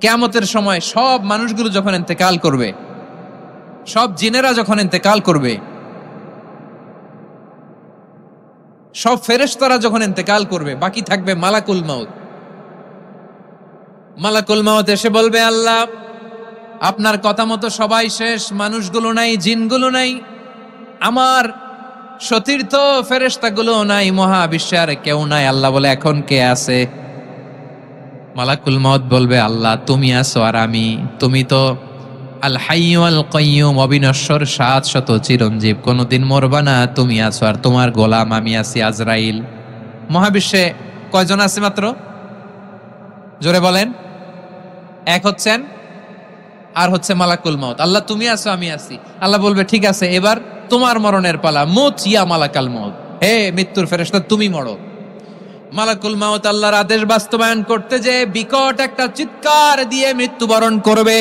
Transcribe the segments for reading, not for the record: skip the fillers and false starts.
কিয়ামতের সময় সব মানুষগুলো যখন ইন্তেকাল করবে, সব জিনেরা যখন ইন্তেকাল করবে, সব ফেরেশতারা যখন ইন্তেকাল করবে, বাকি থাকবে মালাকুল মাউত। মালাকুল মাউত এসে বলবে, আল্লাহ আপনার কথা মতো সবাই শেষ, মানুষগুলো নাই, জিনগুলো নাই, আমার সতীর্থ ফেরেশতাগুলো নাই, মহাবিশ্বে আর কেউ নাই। আল্লাহ বলে, এখন কে আছে? মালাকুল মাউত বলবে, আল্লাহ তুমি আছো আর আমি। তুমি তো আল হাইয়্যু আল কাইয়্যুম, অবিনশ্বর, শাশ্বত, চিরঞ্জীব, কোনদিন মরবা না, তুমি আছো আর তোমার গোলাম আমি আছি আজরাইল। মহাবিশ্বে কয়জন আছে মাত্র? জোরে বলেন। এক হচ্ছেন আর হচ্ছে মালাকুল মাউত। আল্লাহ তুমি আছো আমি আছি। আল্লাহ বলবে, ঠিক আছে, এবার তোমার মরণের পালা, মুত ইয়া মালাকাল মাউত, হে মৃত্যুর ফেরেশতা তুমি মরো। মালাকুল মাউত আল্লাহর আদেশ বাস্তবায়ন করতে যে বিকট একটা চিৎকার দিয়ে মৃত্যুবরণ করবে।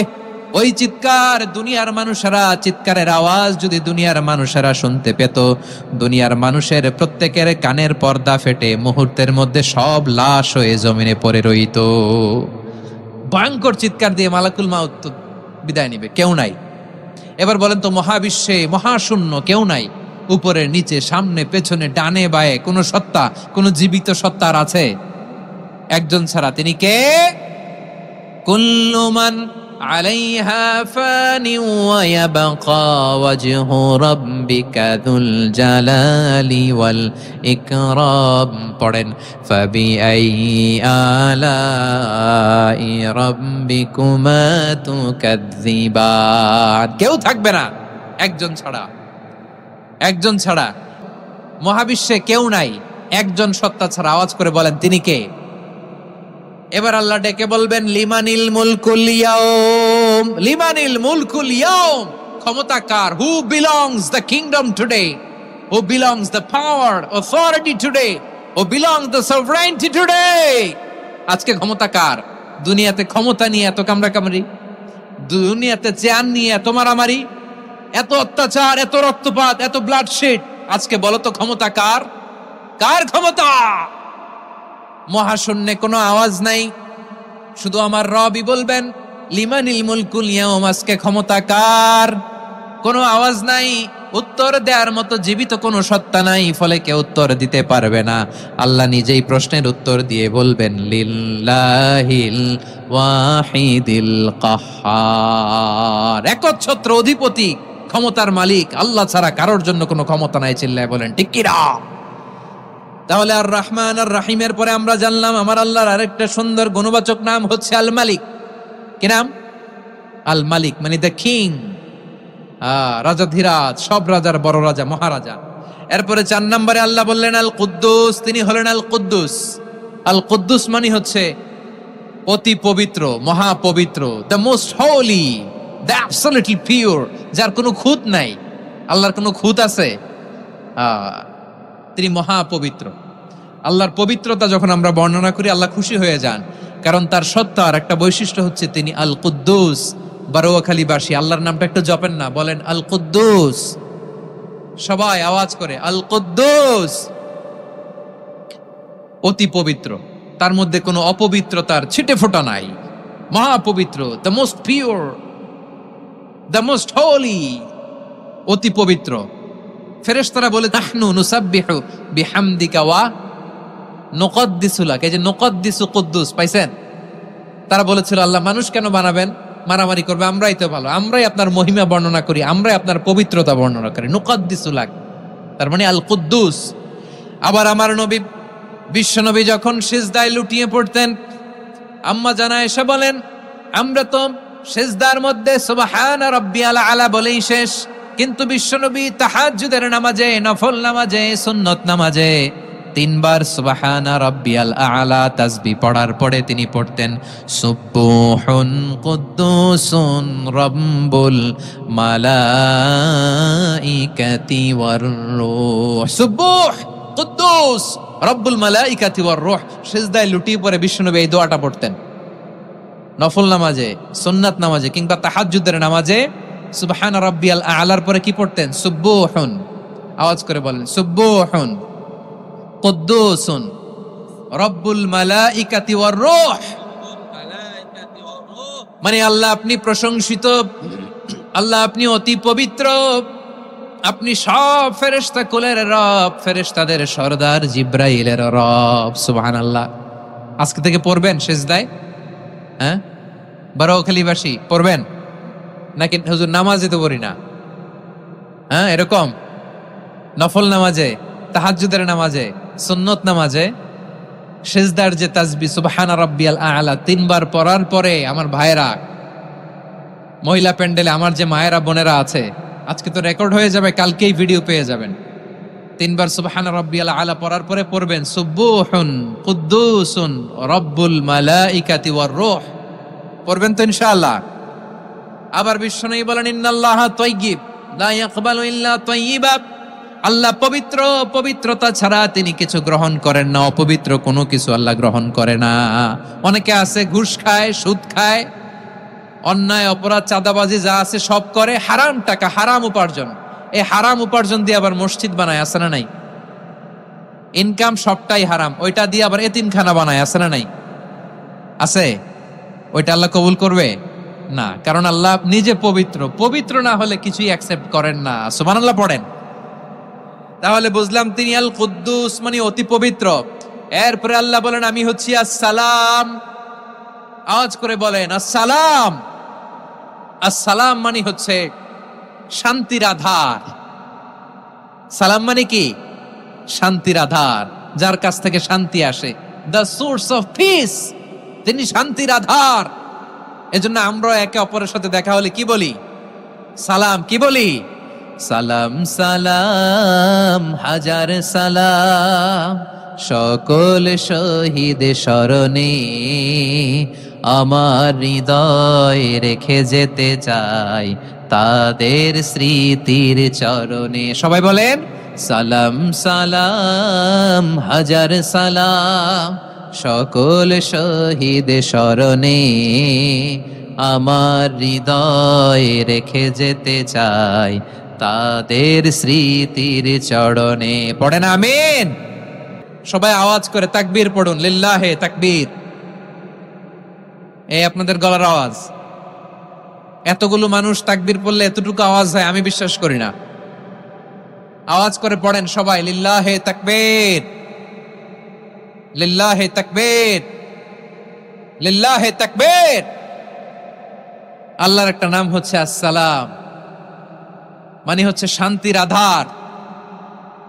ওই চিৎকার দুনিয়ার মানুষেরা, চিৎকারের আওয়াজ যদি দুনিয়ার মানুষেরা শুনতে পেত, দুনিয়ার মানুষের প্রত্যেকের কানের পর্দা ফেটে মুহূর্তের মধ্যে সব লাশ হয়ে জমিনে পড়ে রইত। ভয়ঙ্কর চিৎকার দিয়ে মালাকুল মাউত বিদায় নিবে, কেউ নাই। এবার বলেন তো, মহাবিশ্বে মহাশূন্য, কেউ নাই, উপরে নিচে সামনে পেছনে ডানে বায়ে কোন সত্তা, কোন জীবিত সত্তার আছে? একজন ছাড়া, তিনি কে? কুল্লু মান আলাইহা ফানি ওয়া ইয়াবকা ওয়াজহু রাব্বিকা যুল জালালি ওয়াল ইকরাম। পড়েন, ফাবিআইয়ি আলাই রাব্বিকুমা তুকাযযিবান। কেউ থাকবে না একজন ছাড়া, একজন ছাড়া। মহাবিশ্বে কেউ নাই একজন সত্তা ছাড়া। আওয়াজ করে বলেন, তিনি কে? এবার আল্লাহ ডেকে বলবেন, লিমানিল মুলকুল ইয়াউম, লিমানিল মুলকুল ইয়াউম। ক্ষমতা কার? Who belongs the kingdom today, who belongs the power authority today, who belongs the sovereignty today. আজকে ক্ষমতা কার? দুনিয়াতে ক্ষমতা নিয়ে এত কামড়াকামড়ি, দুনিয়াতে চেয়ার নিয়ে এত মারামারি, এত অত্যাচার, এত রক্তপাত, এত ব্লাডশেড। আজকে বলো তো ক্ষমতা কার? কার ক্ষমতা? মহাশূন্যে কোনো আওয়াজ নাই, শুধু আমার রবই বলবেন, লিমানিল মুলকুল ইয়াউম। আজকে ক্ষমতা কার? কোনো আওয়াজ নাই, উত্তর দেওয়ার মতো জীবিত কোনো সত্তা নাই, ফলে কেউ উত্তর দিতে পারবে না। আল্লাহ নিজেই প্রশ্নের উত্তর দিয়ে বলবেন, লিল্লাহিল ওয়াহিদিল কাহ্হার। একচ্ছত্র অধিপতি, ক্ষমতার মালিক আল্লাহ ছাড়া কারোর জন্য কোনো ক্ষমতা নাই। চিল্লায় বলেন ঠিক কি না? তাহলে আর রহমান আর রাহিমের পরে আমরা জানলাম আমার আল্লাহর আরেকটা সুন্দর গুণবাচক নাম হচ্ছে আল মালিক। কি নাম? আল মালিক, মানে দ্য কিং, রাজাধিরাজ, সব রাজার বড় রাজা, মহারাজা। এরপরে 4 নম্বরে আল্লাহ বললেন আল কুদ্দুস, তিনি হলেন আল কুদ্দুস। আল কুদ্দুস মানে হচ্ছে অতি পবিত্র, মহাপবিত্র, the most holy, the absolutely pure, যার কোনো খুঁত নাই। আল্লাহর কোনো খুঁত আছে? তিনি মহাপবিত্র। আল্লাহর পবিত্রতা যখন আমরা বর্ণনা করি, আল্লাহ খুশি হয়ে যান, কারণ তার সত্তার একটা বৈশিষ্ট্য হচ্ছে তিনি আল কুদ্দুস। বারোয়াখালীবাসী আল্লাহর নামটা একটু জপেন না, বলেন আল কুদ্দুস, সবাই আওয়াজ করে আল কুদ্দুস। অতি পবিত্র, তার মধ্যে কোনো অপবিত্রতার ছিটে ফোঁটা নাই, মহাপবিত্র, the most pure, the most holy, অতি পবিত্র। ফেরেশতারা বলে, নাহনু নুসাব্বিহু বিহামদিকা ওয়া নুকদ্দিসু লাক। এই যে নুকদ্দিসু কুদ্দুস পাইছেন? তারা বলেছিল, আল্লাহ মানুষ কেন বানাবেন, মারামারি করবে, আমরাই তো ভালো, আমরাই আপনার মহিমা বর্ণনা করি, আমরাই আপনার পবিত্রতা বর্ণনা করি। নুকদ্দিসু লাক, তার মানে আল কুদ্দুস। আবার আমার নবী, বিশ্ব নবী যখন সিজদায় লুটিয়ে পড়তেন, আম্মা জানা এসে বলেন, আমরা তো সিজদার মধ্যে সুবহানা রাব্বিয়াল আলা বলেই শেষ, কিন্তু বিশ্বনবী তাহাজ্জুদের নামাজে, নফল নামাজে, সুন্নত নামাজে 3 বার সুবহানা রাব্বিয়াল আলা তাসবিহ পড়ার পরে তিনি পড়তেন, সুবহুন কুদ্দুসুন রাব্বুল মালাইকাতি ওয়ার রূহ। সুবহ কুদ্দুস রব্বুল মালাইকাতি ওয়ার রূহ। সিজদায় লুটিয়ে পড়ে বিশ্বনবী এই দোয়াটা পড়তেন। নফল নামাজে, সুন্নাত নামাজে কিংবা তাহাজ্জুদের নামাজে সুবহানা রাব্বিয়াল আলার পরে কি পড়তেন? সুবহুন। আওয়াজ করে বলেন, সুবহুন কুদ্দুসুন রব্বুল মালাইকাতি ওয়ার রূহ। মানে আল্লাহ আপনি প্রশংসিত, আল্লাহ আপনি অতি পবিত্র, আপনি সব ফেরেশতা কুলের রব, ফেরেশতাদের সরদার জিব্রাইলের রব। সুবহানাল্লাহ। আজকে থেকে পড়বেন সিজদায়? হ্যাঁ, বারোখালীবাসী পড়বেন নাকি হুজুর নামাজে তো পড়ি না? হ্যাঁ, এরকম নফল নামাজে, তাহাজ্জুদের নামাজে, সুন্নত নামাজে সিজদার যে তাসবিহ সুবহান রাব্বিয়াল আ'লা 3 বার পড়ার পরে আমার ভাইরা, মহিলা প্যান্ডেলে আমার যে মায়েরা বোনেরা আছে, আজকে তো রেকর্ড হয়ে যাবে, কালকেই ভিডিও পেয়ে যাবেন। 3 বার সুবহান রাব্বিয়াল আ'লা পড়ার পরে পড়বেন সুবহুন কুদ্দুসুন রব্বুল মালাইকাতি ওয়ার রূহ। পড়বেন তো ইনশাআল্লাহ। আবার বিশ্বনবী বলেন ইন্নাল্লাহা তাইয়্যিব লা ইয়াকবালু ইল্লা তাইয়্যিবা। আল্লাহ পবিত্র, পবিত্রতা ছাড়া তিনি কিছু গ্রহণ করেন না, অপবিত্র কোনো কিছু আল্লাহ গ্রহণ করে না। অনেকে আছে ঘুষ খায়, সুদ খায়, অন্যায় অপরাধ চাঁদাবাজি যা আছে সব করে, হারাম টাকা, হারাম উপার্জন। এই হারাম উপার্জন দিয়ে আবার মসজিদ বানায়, আছে না নাই? ইনকাম সবটাই হারাম, ওইটা দিয়ে আবার এতিমখানা বানায়, আছে না নাই? আছে। ওইটা আল্লাহ কবুল করবে না, কারণ আল্লাহ নিজে পবিত্র। পবিত্র না হলে কিছুই অ্যাকসেপ্ট করেন না। সুবহানাল্লাহ পড়েন। তাহলে বুঝলাম তিনি আল কুদ্দুস মানে অতি পবিত্র। এরপরে আল্লাহ বলেন আমি হচ্ছি আসসালাম। আওয়াজ করে বলেন আসসালাম। আসসালাম মানে হচ্ছে শান্তির আধার। সালাম মানে কি? শান্তির আধার, যার কাছ থেকে শান্তি আসে। দ্য সোর্স অফ পিস, তিনি শান্তির আধার। এজন্য আমরা একে অপরের সাথে দেখা হলে কি বলি? সালাম। কি বলি? সালাম সালাম হাজার সালাম, সকল শহীদ স্মরণে আমার হৃদয় রেখে যেতে চাই তাদের স্মৃতির চরণে। সবাই বলেন সালাম সালাম হাজার সালাম, সকল শহীদ স্মরণে আমার হৃদয় রেখে যেতে চাই তাদের স্মৃতির চরণে। পড়েন আমিন। সবাই আওয়াজ করে তাকবীর পড়ুন, লিল্লাহে তাকবীর। এই আপনাদের গলার আওয়াজ। এতগুলো মানুষ তাকবীর পড়লে এতটুকু আওয়াজ হয় আমি বিশ্বাস করি না। আওয়াজ করে পড়েন সবাই, লিল্লাহে তাকবীর, লিল্লাহে তাকবীর, লিল্লাহে তাকবীর। আল্লাহর একটা নাম হচ্ছে আসসালাম, মানে হচ্ছে শান্তির আধার,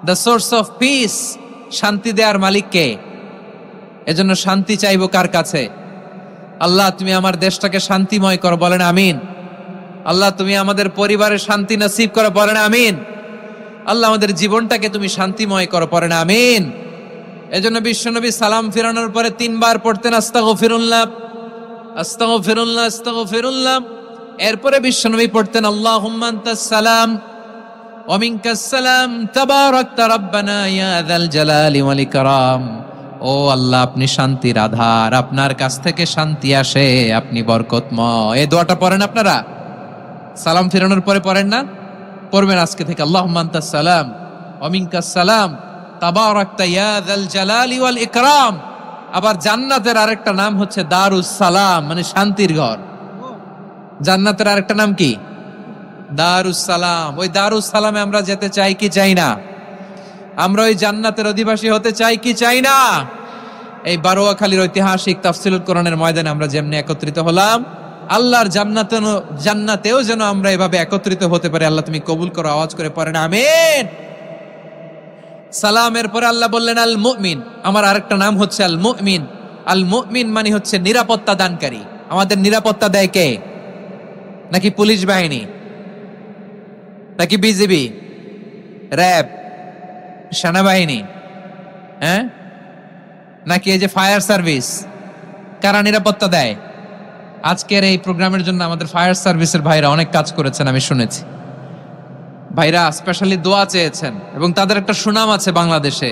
দ্য সোর্স অফ পিস। শান্তি দেওয়ার মালিক কে? এজন্য শান্তি চাইবো কার কাছে? আল্লাহ তুমি আমার দেশটাকে শান্তিময় করো, বলেন আমিন। আল্লাহ তুমি আমাদের পরিবারের শান্তি নসিব করো, বলেন আমিন। আল্লাহ আমাদের জীবনটাকে তুমি শান্তিময় করো, পড়েন আমিন। এজন্য বিশ্বনবী সালাম ফিরানোর পরে 3 বার পড়তেন আস্তাগফিরুল্লাহ, আস্তাগফিরুল্লাহ, আস্তাগফিরুল্লাহ। এরপরে বিশ্বনবী পড়তেন আল্লাহুম্মা আনতাস সালাম ওয়া মিনকাস সালাম তাবারাকতা রাব্বানা ইয়া যাল জালালি ওয়াল ইকরাম। ও আল্লাহ আপনি শান্তির আধার, আপনার কাছ থেকে শান্তি আসে, আপনি বরকতময়। এই দোয়াটা পড়েন আপনারা সালাম ফিরানোর পরে, পড়েন না? পড়বেন আজকে থেকে আল্লাহুম্মা আনতাস সালাম ওয়া মিনকাস সালাম তাবারাকতা ইয়া যাল জালালি ওয়াল ইকরাম। আবার জান্নাতের আরেকটা নাম হচ্ছে দারুস সালাম, মানে শান্তির ঘর। জান্নাতের আরেকটা নাম কি? দারুস সালাম। ওই দারুস সালামে আমরা যেতে চাই কি চাই না? আমরা ওই জান্নাতের অধিবাসী হতে চাই কি চাই না? এই বারোয়াখালীর ঐতিহাসিক তাফসীরুল কোরআনের ময়দানে আমরা যেমনি একত্রিত হলাম, আল্লাহর জান্নাতেও যেন আমরা এভাবে একত্রিত হতে পারি। আল্লাহ তুমি কবুল করো। আওয়াজ করে পড়েন আমিন। সালামের পরে আল্লাহ বললেন আল মুমিন। আমার আরেকটা নাম হচ্ছে আল মুমিন। আল মুমিন মানে হচ্ছে নিরাপত্তা দানকারী। আমাদের নিরাপত্তা দেয় কে? নাকি পুলিশ বাহিনী, নাকি বিজিবি, র্যাব, সেনাবাহিনী, হ্যাঁ, নাকি এই যে ফায়ার সার্ভিস? কারা নিরাপত্তা দেয়? আজকের এই প্রোগ্রামের জন্য আমাদের ফায়ার সার্ভিসের ভাইরা অনেক কাজ করেছেন, আমি শুনেছি। ভাইরা স্পেশালি দোয়া চেয়েছেন এবং তাদের একটা সুনাম আছে বাংলাদেশে।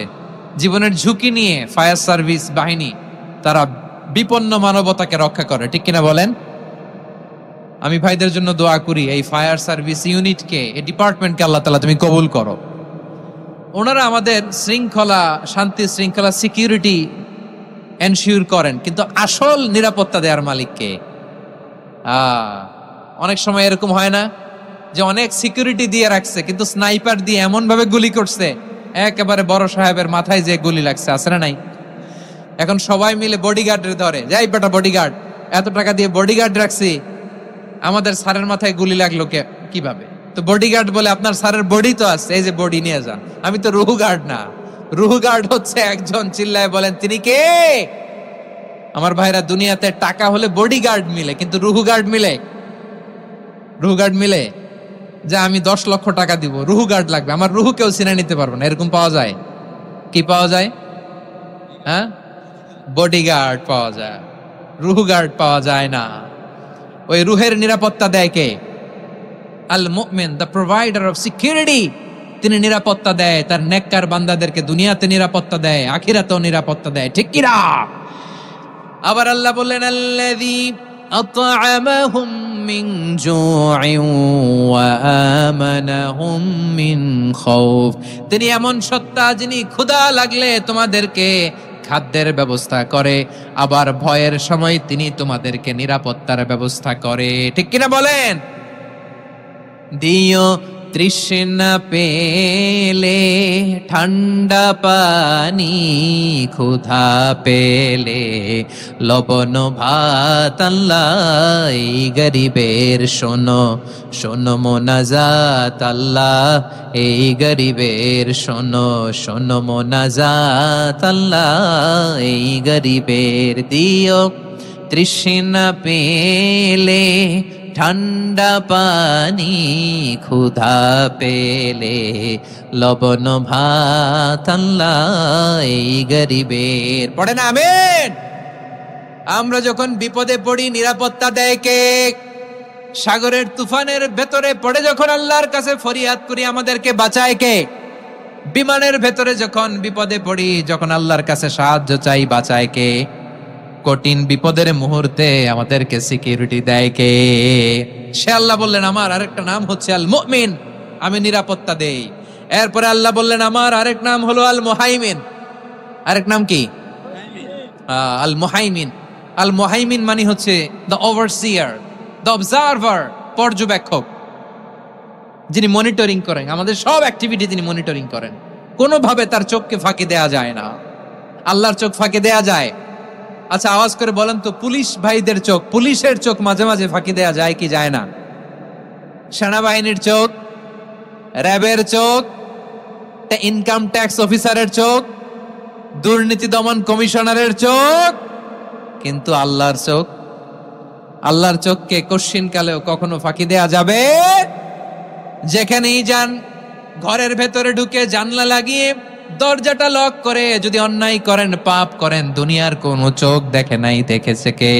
জীবনের ঝুঁকি নিয়ে ফায়ার সার্ভিস বাহিনী তারা বিপন্ন মানবতাকে রক্ষা করে, ঠিক কিনা বলেন? আমি ভাইদের জন্য দোয়া করি, এই ফায়ার সার্ভিস ইউনিটকে, এই ডিপার্টমেন্টকে আল্লাহ তাআলা তুমি কবুল করো। ওনারা আমাদের শৃঙ্খলা, শান্তি শৃঙ্খলা, সিকিউরিটি এনশিওর করেন, কিন্তু আসল নিরাপত্তা দেওয়ার মালিক কে? অনেক সময় এরকম হয় না যে অনেক সিকিউরিটি দিয়ে রাখছে, কিন্তু স্নাইপার দিয়ে এমন ভাবে গুলি করছে একেবারে বড় সাহেবের মাথায় যে গুলি লাগছে, আছে না নাই? এখন সবাই মিলে বডিগার্ডের ধরে, যাই বেটা বডিগার্ড, এত টাকা দিয়ে বডিগার্ড রাখছি, আমাদের স্যারের মাথায় গুলি লাগলো কিভাবে? তো বডিগার্ড বলে, আপনার স্যারের বডি তো আছে, এই যে বডি নিয়ে যান। আমি তো রুহু গার্ড না। রুহু গার্ড হচ্ছে একজন, চিল্লায় বলেন তিনি কে? আমার ভাইরা, দুনিয়াতে টাকা হলে বডিগার্ড মিলে, কিন্তু রুহু গার্ড মিলে? রুহু গার্ড মিলে? যে আমি 10 লক্ষ টাকা দিব, রুহু গার্ড লাগবে, আমার রুহু কেউ চিনে নিতে পারবে না, এরকম পাওয়া যায়? কি পাওয়া যায়? হ্যাঁ, বডিগার্ড পাওয়া যায়, রুহু গার্ড পাওয়া যায় না। ওই রুহের নিরাপত্তা দেয় কে? আল মুমিন, দ্য প্রোভাইডার অফ সিকিউরিটি। তিনি নিরাপত্তা দেয় তার নেককার বান্দাদেরকে, দুনিয়াতে নিরাপত্তা দেয়, আখিরাতেও নিরাপত্তা দেয়, ঠিক কি না? আবার আল্লাহ বললেন, আল্লাযী আত'আমাহুম মিন জু'ইন ওয়া আমানাহুম মিন খাউফ। তিনি এমন সত্তা যিনি ক্ষুধা লাগলে তোমাদেরকে খাদ্যের ব্যবস্থা করে, আবার ভয়ের সময় তিনি তোমাদেরকে নিরাপত্তার ব্যবস্থা করে, ঠিক কিনা বলেন? দিও তৃষ্ণা পেলে ঠান্ডা পানি, ক্ষুধা পেলে লবণ ভাত, আল্লাহ এই গরিবের শোনো শোনো মোনাজাত, আল্লাহ এই গরিবের শোনো শোনো মোনাজাত, আল্লাহ এই গরিবের। দিও তৃষ্ণা পেলে ঠান্ডা পানি, ক্ষুধা পেলে লবণ ভাত, আল্লাহ এই গরিবের। পড়ে না আমিন? আমরা যখন বিপদে পড়ি নিরাপত্তা দেয় কে? সাগরের তুফানের ভেতরে পড়ে যখন আল্লাহর কাছে ফরিয়াদ করি আমাদেরকে বাঁচায় কে? বিমানের ভেতরে যখন বিপদে পড়ি, যখন আল্লাহর কাছে সাহায্য চাই, বাঁচায় কে? কঠিন বিপদের মুহূর্তে আমাদেরকে সিকিউরিটি দেয় কে? সে আল্লাহ বললেন, আমার আরেকটা নাম হচ্ছে আল মুমিন, আমি নিরাপত্তা দেই। এরপরে আল্লাহ বললেন, আমার আরেক নাম হলো আল মুহাইমিন। আরেক নাম কি? আল মুহাইমিন। আল মুহাইমিন মানে হচ্ছে দ্য ওভারসিয়ার, দ্য অবজারভার, পর্যবেক্ষক, যিনি মনিটরিং করেন আমাদের সব অ্যাক্টিভিটি, তিনি মনিটরিং করেন। কোনোভাবে তার চোখকে ফাঁকি দেয়া যায় না। আল্লাহর চোখ ফাঁকি দেয়া যায়? আচ্ছা, আওয়াজ করে বলেন তো, পুলিশ ভাইদের চোখ, পুলিশের চোখ মাঝে মাঝে ফাঁকি দেয়া যায় কি যায় না? সেনাবাহিনীর চোখ, র্যাবের চোখ, ইনকাম ট্যাক্স অফিসারের চোখ, দুর্নীতি দমন কমিশনারের চোখ, কিন্তু আল্লাহর চোখ? আল্লাহর চোখকে কশ্চিনকালেও কখনো ফাঁকি দেয়া যাবে? যেখানেই যান, ঘরের ভেতরে ঢুকে জানলা লাগিয়ে দরজাটা লক করে যদি অন্যায় করেন, পাপ করেন, দুনিয়ার কোন চোখ দেখে নাই, দেখেছে কে?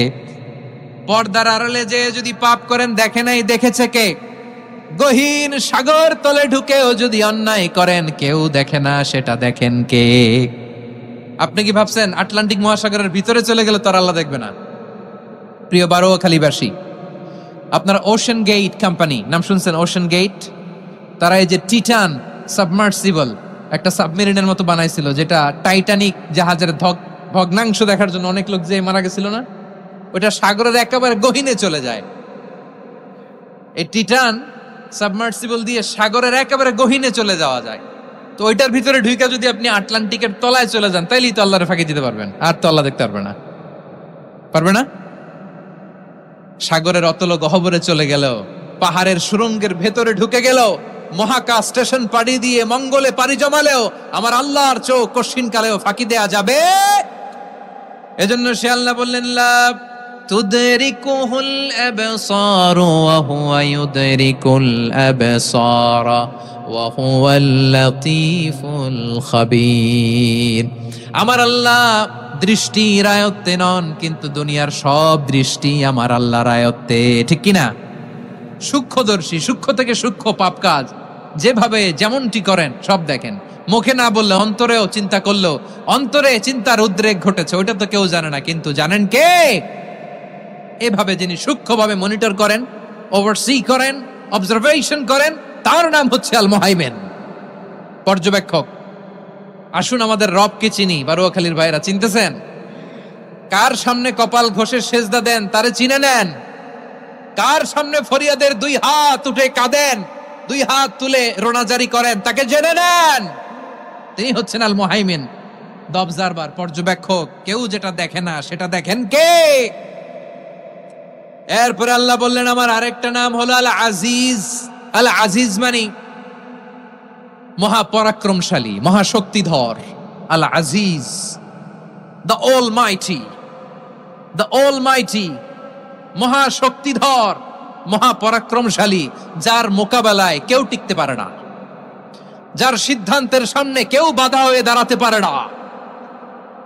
পর্দার আড়ালে যে যদি পাপ করেন, দেখে নাই, দেখেছে কে? গহীন সাগর তলে ঢুকেও যদি অন্যায় করেন, কেউ দেখে না, সেটা দেখেন কে? আপনি কি ভাবছেন আটলান্টিক মহাসাগরের ভিতরে চলে গেলে তো আল্লাহ দেখবে না? প্রিয় বারোয়াখালীবাসী, আপনারা ওশান গেট কোম্পানি নাম শুনছেন? ওশান গেট, তারা এই যে টিটান সাবমার্সিবল একটা সাবমেরিনের মতো বানাইছিল, যেটা টাইটানিক জাহাজের ভগ্নাংশ দেখার জন্য অনেক লোক যে মারা গেছিল না, ওটা সাগরের একেবারে গহীনে চলে যায়। এই টিটান সাবমার্সিবল দিয়ে সাগরের একেবারে গহীনে চলে যাওয়া যায়। তো ওইটার ভিতরে ঢুইকা যদি আপনি আটলান্টিকের তলায় চলে যান, তাইলেই তো আল্লাহরে ফাঁকি দিতে পারবেন, আর তো আল্লাহ দেখতে পারবে না। পারবে না? সাগরের অতল গহ্বরে চলে গেল, পাহাড়ের সুরঙ্গের ভেতরে ঢুকে গেল, মহাকাশ স্টেশন পাড়ি দিয়ে মঙ্গলে পাড়ি জমালেও আমার আল্লাহর চোখ কশ্চিনকালেও ফাঁকি দেয়া যাবে? এজন্য সে আল্লাহ বললেন, লা তুদরিকুহুল আবসার ওয়া হুয়া ইউদরিকুল আবসার ওয়া হুয়াল লাতীফুল খাবীর। আমার আল্লাহ দৃষ্টির আয়ত্তে নন, কিন্তু দুনিয়ার সব দৃষ্টি আমার আল্লাহর আয়ত্তে, ঠিক কিনা? সূক্ষ্মদর্শী, সূক্ষ্ম থেকে সূক্ষ্ম পাপ কাজ যেভাবে যেমনটি করেন সব দেখেন। মুখে না বললে অন্তরেও চিন্তা করলো, অন্তরে চিন্তার উদ্রেক ঘটেছে, ওইটা তো কেউ জানে না, কিন্তু জানেন কে? এভাবে যিনি সূক্ষ্মভাবে মনিটর করেন, ওভারসি করেন, অবজারভেশন করেন, তার নাম হচ্ছে আল মুহাইমিন, পর্যবেক্ষক। আসুন আমাদের রবকে চিনি। বারোয়াখালীর ভাইরা, চিনতেছেন? কার সামনে কপাল ঘষে সেজদা দেন তারে চিনে নেন। কার সামনে ফরিয়াদের দুই হাত উঠে কাঁদেন, দুই হাত তুলে রোনাজারি করেন, তাকে জেনে নেন তিনি হচ্ছেন আল মুহাইমিন, দ্য অবজারভার, পর্যবেক্ষক। কেউ যেটা দেখে না সেটা দেখেন কে? এরপরে আল্লাহ বললেন আমার আরেকটা নাম হলো আল আজিজ। আল আজিজ মানে মহাপরাক্রমশালী, মহাশক্তিধর। আল আজিজ, দ্য অলমাইটি, দ্য অলমাইটি, মহাশক্তিধর, মহাপরাক্রমশালী, যার মোকাবেলায় কেউ টিকতে পারে না, যার সিদ্ধান্তের সামনে কেউ বাধা হয়ে দাঁড়াতে পারে না,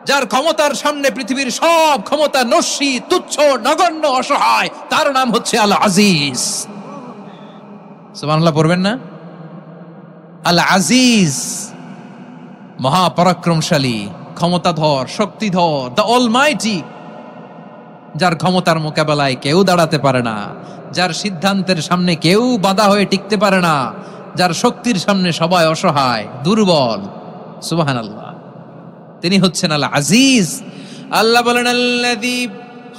যার ক্ষমতার সামনে পৃথিবীর সব ক্ষমতা নস্যি, তুচ্ছ, নগণ্য, অসহায়, তার নাম হচ্ছে আল আজিজ। সুবহানাল্লাহ পড়বেন না? আল আজিজ, মহাপরাক্রমশালী, ক্ষমতাধর, শক্তিধর, দ্য অলমাইটি, যার ক্ষমতার মোকাবেলায় কেউ দাঁড়াতে পারে না, যার সিদ্ধান্তের সামনে কেউ বাধা হয়ে টিকতে পারে না, যার শক্তির সামনে সবাই অসহায়, দুর্বল। সুবহানাল্লাহ, তিনি হচ্ছেন আল আজিজ। আল্লাহ বলেন আল্লাযী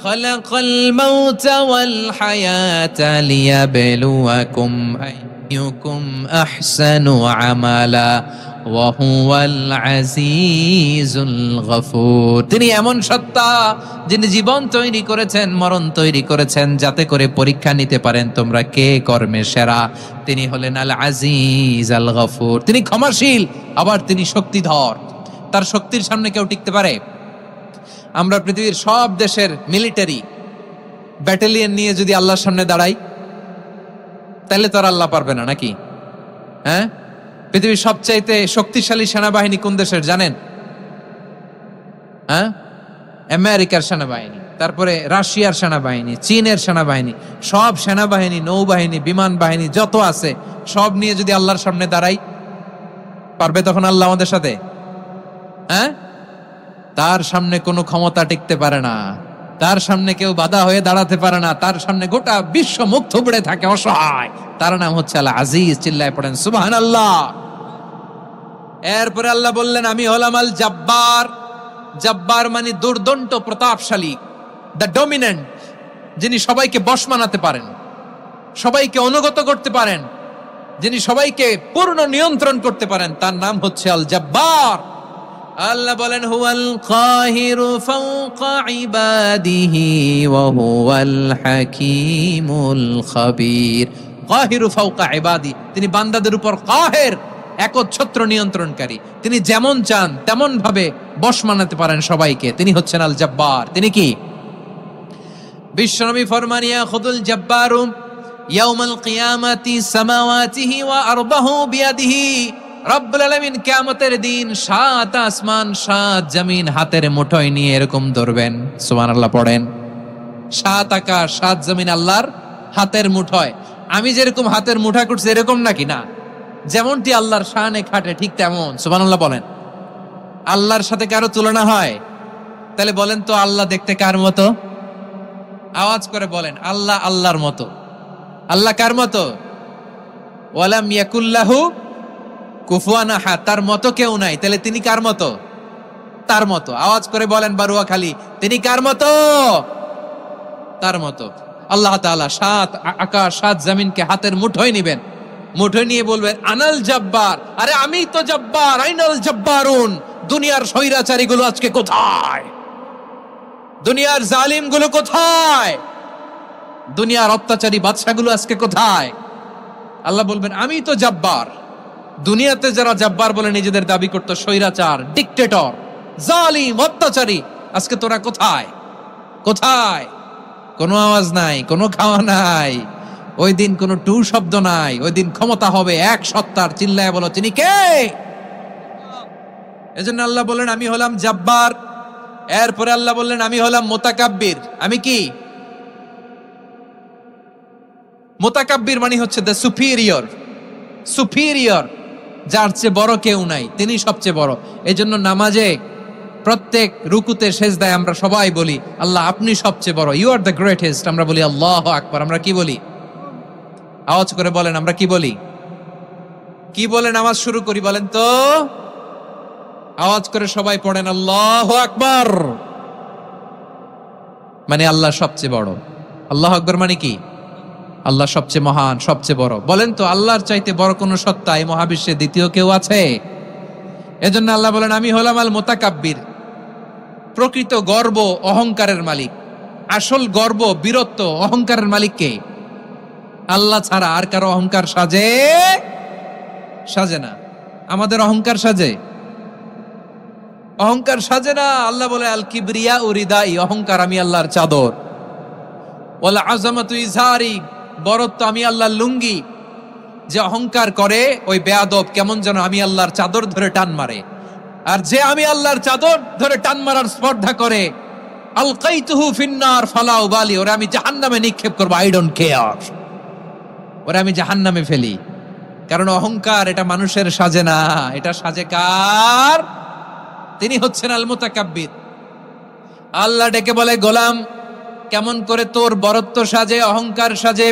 খালাকাল মাউতা ওয়াল হায়াতা লিয়াবলুয়াকুম আইয়ুকুম আহসানু আমালা ওয়া হুয়াল আজিজুল গফুর। তিনি এমন সত্তা যিনি জীবন তৈরি করেছেন, মরণ তৈরি করেছেন, যাতে করে পরীক্ষা নিতে পারেন তোমরা কে কর্মে সেরা। তিনি হলেন আল আজিজ আল গফুর। তিনি ক্ষমাশীল, আবার তিনি শক্তিধর। তার শক্তির সামনে কেউ টিকতে পারে? আমরা পৃথিবীর সব দেশের মিলিটারি ব্যাটালিয়ন নিয়ে যদি আল্লাহর সামনে দাঁড়াই, তাহলে তো আর আল্লাহ পারবে না নাকি? হ্যাঁ, পৃথিবীর সবচাইতে শক্তিশালী সেনাবাহিনী কোন দেশের জানেন? হ্যাঁ, আমেরিকার সেনাবাহিনী, তারপরে রাশিয়ার সেনাবাহিনী, চীনের সেনাবাহিনী, সব সেনাবাহিনী, নৌবাহিনী, বিমান বাহিনী যত আছে সব নিয়ে যদি আল্লাহর সামনে দাঁড়াই, পারবে তখন আল্লাহ আমাদের সাথে? হ্যাঁ, তার সামনে কোনো ক্ষমতা টিকতে পারে না, তার সামনে কেউ বাধা হয়ে দাঁড়াতে পারে না, তার সামনে গোটা বিশ্ব মুখ থুবড়ে থাকে, অসহায়। তার নাম হচ্ছে আল আজিজ। চিল্লায় পড়েন সুবহানাল্লাহ। এরপরে আল্লাহ বললেন আমি হলাম আল জব্বার। জব্বার মানে দুর্দন্ত, প্রতাপশালী, দ্য ডমিনেন্ট, যিনি সবাইকে বশ মানাতে পারেন, সবাইকে অনুগত করতে পারেন, যিনি সবাইকে পূর্ণ নিয়ন্ত্রণ করতে পারেন, তার নাম হচ্ছে আল জব্বার। আল্লাহ বলেন হুয়াল কাহিরু ফাওকা ইবাদিহি ওয়া হুয়াল হাকীমুল খাবীর। কাহিরু ফাওকা ইবাদি, তিনি বান্দাদের উপর কাহের, একচ্ছত্র নিয়ন্ত্রণকারী। তিনি যেমন চান তেমন ভাবে বশ মানাতে পারেন সবাইকে। তিনি হচ্ছেন আল জব্বার। তিনি কি? বিশ্বনবী ফরমান ইয়াখুদুল জব্বারু ইয়াউমাল কিয়ামাতি সামাওয়াতিহি ওয়া আরদাহু বিয়াদিহি। রব্বুল আলামিন কিয়ামতের দিন 7 আসমান 7 জমিন হাতের মুঠোয় নিয়ে এরকম ধরবেন। সুবহানাল্লাহ পড়েন। 7 আকাশ 7 জমিন আল্লাহর হাতের মুঠোয়। আমি যেরকম হাতের মুঠা করছি এরকম নাকি? না, যেমনটি আল্লাহর শানে খাটে ঠিক তেমন। সুবহানাল্লাহ বলেন। আল্লাহর সাথে কারো তুলনা হয়? তাহলে বলেন তো আল্লাহ দেখতে কার মতো? আওয়াজ করে বলেন আল্লাহ আল্লাহর মতো। আল্লাহ কার মতো? ওয়ালাম ইয়াকুল্লাহু কুফুয়ান আহাদ, তার মতো কেউ নাই। তাহলে তিনি কার মতো? তার মতো। আওয়াজ করে বলেন বারুয়াখালী, তিনি কার মতো? তার মতো। আল্লাহ তাআলা 7 আকাশ 7 জমিনকে হাতের মুঠোয় নিবেন, মুঠোয় নিয়ে বলবেন আনাল জব্বার। আরে আমি তো জব্বার, আইনাল জব্বারুন। দুনিয়ার স্বৈরাচারী গুলো আজকে কোথায়? দুনিয়ার জালিম গুলো কোথায়? দুনিয়ার অত্যাচারী বাদশাগুলো আজকে কোথায়? আল্লাহ বলবেন আমি তো জব্বার। দুনিয়াতে যারা জব্বার বলে নিজেদের দাবি করত, স্বৈরাচার, ডিক্টেটর, জালিম, অত্যাচারী, আজকে তোরা কোথায়? কোথায়? কোনো আওয়াজ নাই, কোনো খাওয়া নাই, ওই দিন কোনো টু শব্দ নাই। ওই দিন ক্ষমতা হবে এক সত্তার। চিল্লায় বলো তিনি কে? এজন্য আল্লাহ বললেন আমি হলাম জব্বার। এরপরে আল্লাহ বললেন আমি হলাম মুতাকাব্বির। আমি কি? মুতাকাব্বির মানে হচ্ছে দ্য সুপিরিয়র। সুপিরিয়র, যার চেয়ে বড় কেউ নাই, তিনি সবচেয়ে বড়। এই জন্য নামাজে প্রত্যেক রুকুতে সেজদায় আমরা সবাই বলি আল্লাহ আপনি সবচেয়ে বড়, ইউ আর দ্য গ্রেটেস্ট। আমরা বলি আল্লাহু আকবার। আমরা কি বলি? আওয়াজ করে বলেন আমরা কি বলি? কি বলে নামাজ শুরু করি বলেন তো? আওয়াজ করে সবাই পড়েন আল্লাহু আকবার। মানে আল্লাহ সবচেয়ে বড়। আল্লাহু আকবার মানে কি? আল্লাহ সবচেয়ে মহান, সবচেয়ে বড়। বলেন তো আল্লাহর চাইতে বড় কোন সত্তা এই মহাবিশ্বে দ্বিতীয় কেউ আছে? এজন্য আল্লাহ বলেন আমি হলাম আল মুতাকাব্বির, প্রকৃত গর্ব অহংকারের মালিক। আসল গর্ব, বীরত্ব, অহংকারের মালিক কে? আল্লাহ ছাড়া আর কারো অহংকার সাজে না। আমাদের অহংকার সাজে? অহংকার সাজে না। আল্লাহ বলে আল কিবরিয়া উরিদাই, অহংকার আমি আল্লাহর চাদর। ওয়াল আযামাতু ইজারি, বরত্ব আমি আল্লাহর লুঙ্গি। যে অহংকার করে ওই বেয়াদব কেমন যেন আমি আল্লাহর চাদর ধরে টান মারে। আর যে আমি আল্লাহর চাদর ধরে টান মারার স্পর্ধা করে, আলকাইতুহু ফিন্নার ফালা উবালি, ওরে আমি জাহান্নামে নিক্ষেপ করব, আই ডোন্ট কেয়ার, ওরে আমি জাহান্নামে ফেলি। কারণ অহংকার এটা মানুষের সাজে না, এটা সাজে কার? তিনি হচ্ছেন আল মুতাকাব্বির। আল্লাহ ডেকে বলে গোলাম কেমন করে তোর বরত্ব সাজে, অহংকার সাজে?